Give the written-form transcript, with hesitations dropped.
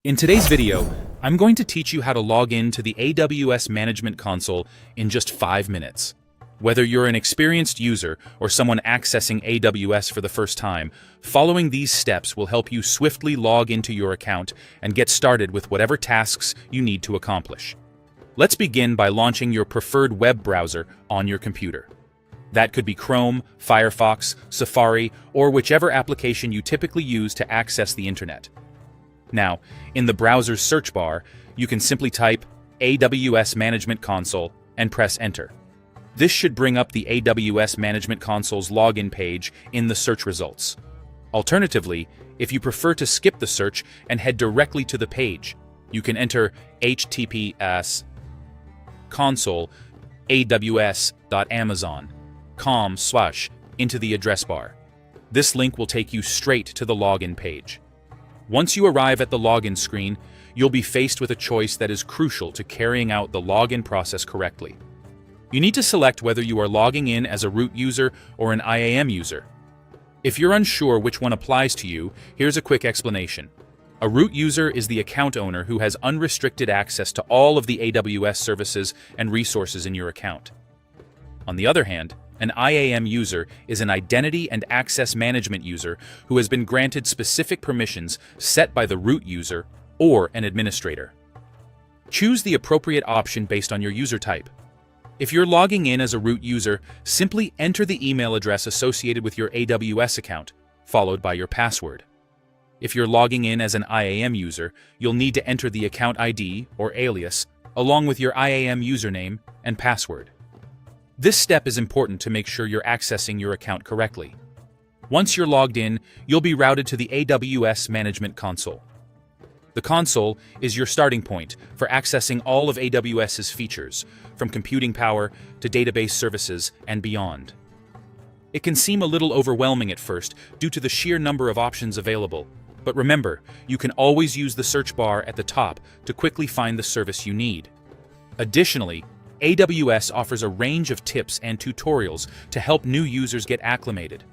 In today's video, I'm going to teach you how to log in to the AWS Management Console in just 5 minutes. Whether you're an experienced user or someone accessing AWS for the first time, following these steps will help you swiftly log into your account and get started with whatever tasks you need to accomplish. Let's begin by launching your preferred web browser on your computer. That could be Chrome, Firefox, Safari, or whichever application you typically use to access the internet. Now, in the browser's search bar, you can simply type AWS Management Console and press Enter. This should bring up the AWS Management Console's login page in the search results. Alternatively, if you prefer to skip the search and head directly to the page, you can enter https console.aws.amazon.com/ into the address bar. This link will take you straight to the login page. Once you arrive at the login screen, you'll be faced with a choice that is crucial to carrying out the login process correctly. You need to select whether you are logging in as a root user or an IAM user. If you're unsure which one applies to you, here's a quick explanation. A root user is the account owner who has unrestricted access to all of the AWS services and resources in your account. On the other hand, an IAM user is an identity and access management user who has been granted specific permissions set by the root user or an administrator. Choose the appropriate option based on your user type. If you're logging in as a root user, simply enter the email address associated with your AWS account, followed by your password. If you're logging in as an IAM user, you'll need to enter the account ID or alias along with your IAM username and password. This step is important to make sure you're accessing your account correctly. Once you're logged in, you'll be routed to the AWS Management Console. The console is your starting point for accessing all of AWS's features, from computing power to database services and beyond. It can seem a little overwhelming at first due to the sheer number of options available, but remember, you can always use the search bar at the top to quickly find the service you need. Additionally, AWS offers a range of tips and tutorials to help new users get acclimated.